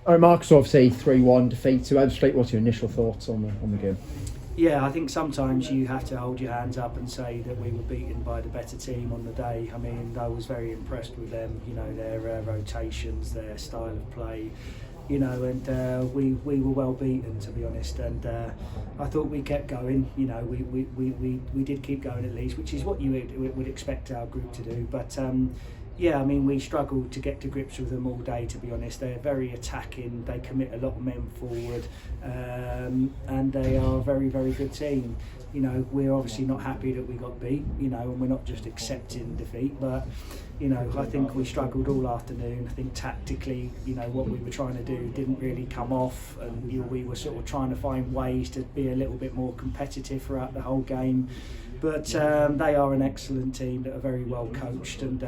All right, Mark, so obviously 3-1 defeat to Ebbsfleet. What's your initial thoughts on the game? Yeah, I think sometimes you have to hold your hands up and say that we were beaten by the better team on the day. I mean, I was very impressed with them, their rotations, their style of play, and we were well beaten, to be honest. And I thought we kept going, we did keep going at least, which is what you would expect our group to do. But yeah, I mean, we struggled to get to grips with them all day, to be honest. They're very attacking, they commit a lot of men forward, and they are a very, very good team. We're obviously not happy that we got beat, and we're not just accepting defeat, but, I think we struggled all afternoon. I think tactically, what we were trying to do didn't really come off, and we were sort of trying to find ways to be a little bit more competitive throughout the whole game. But they are an excellent team that are very well coached, and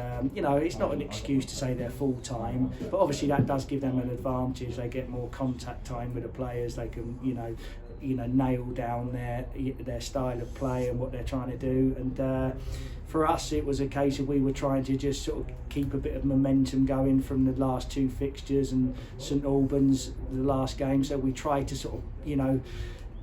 it's not an excuse to say they're full time, but obviously that does give them an advantage. They get more contact time with the players. They can nail down their style of play and what they're trying to do. And for us, it was a case of we were trying to just sort of keep a bit of momentum going from the last two fixtures and St Albans the last game. So we tried to sort of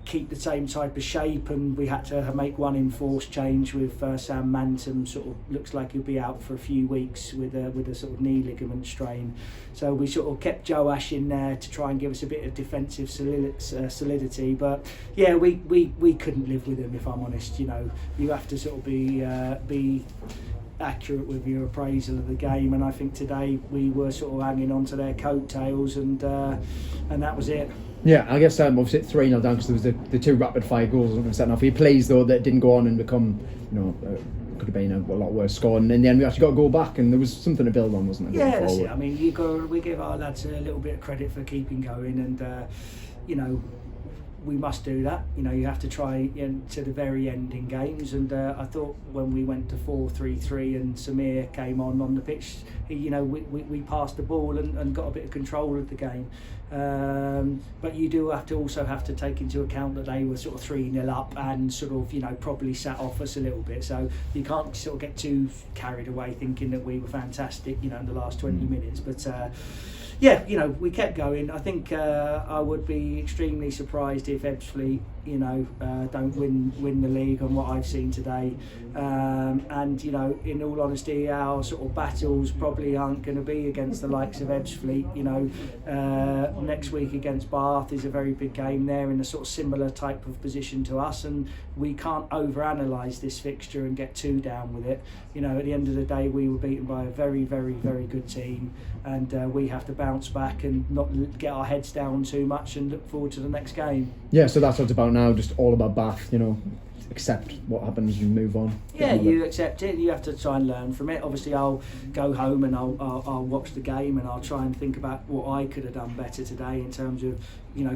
keep the same type of shape, and we had to make one enforced change with Sam Manton. Sort of looks like he'll be out for a few weeks with a sort of knee ligament strain. So we sort of kept Joe Ash in there to try and give us a bit of defensive solidity. But yeah, we couldn't live with him, if I'm honest. You have to sort of be accurate with your appraisal of the game, and I think today we were sort of hanging on to their coattails, and that was it. Yeah, I guess obviously it's 3-0 down because there was the two rapid fire goals that were set off. Are you pleased though that it didn't go on and become, could have been a lot worse score, and in the end we actually got a goal back, and there was something to build on, wasn't there? Yeah, that's it. I mean, we give our lads a little bit of credit for keeping going, and we must do that. You have to try to the very end in games, and I thought when we went to 4-3-3 and Samir came on the pitch, we passed the ball and got a bit of control of the game. But you do have to take into account that they were sort of 3-0 up and sort of probably sat off us a little bit, so you can't sort of get too carried away thinking that we were fantastic in the last 20 minutes. But yeah, we kept going. I think I would be extremely surprised if Ebbsfleet don't win the league on what I've seen today. And in all honesty, our sort of battles probably aren't going to be against the likes of Ebbsfleet. Next week against Bath is a very big game. They're in a sort of similar type of position to us, and we can't overanalyse this fixture and get too down with it. At the end of the day, we were beaten by a very, very, very good team, and we have to bounce back and not get our heads down too much and look forward to the next game. Yeah, so that's what it's about now, just all about Bath, accept what happens and move on. Yeah, you accept it. You have to try and learn from it. Obviously, I'll go home and I'll watch the game, and I'll try and think about what I could have done better today in terms of,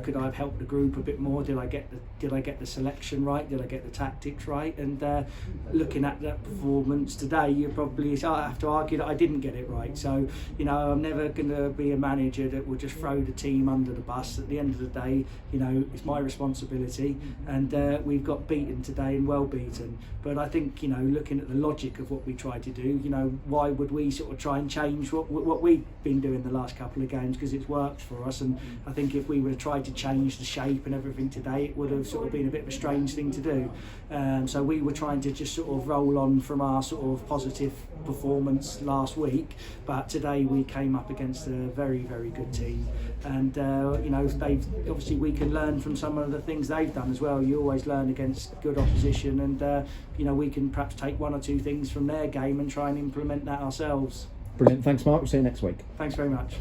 could I have helped the group a bit more? Did I get the selection right? Did I get the tactics right? And looking at that performance today, you probably have to argue that I didn't get it right. So I'm never going to be a manager that will just throw the team under the bus. At the end of the day, it's my responsibility, and we've got beaten today and well beaten. But I think looking at the logic of what we tried to do, why would we sort of try and change what we've been doing the last couple of games, because it's worked for us. And I think if we would have tried to change the shape and everything today, it would have sort of been a bit of a strange thing to do. So we were trying to just sort of roll on from our sort of positive performance last week, but today we came up against a very, very good team, and they've obviously, we can learn from some of the things they've done as well. You always learn against good opposition, and we can perhaps take one or two things from their game and try and implement that ourselves. Brilliant. Thanks, Mark. We'll see you next week. Thanks very much.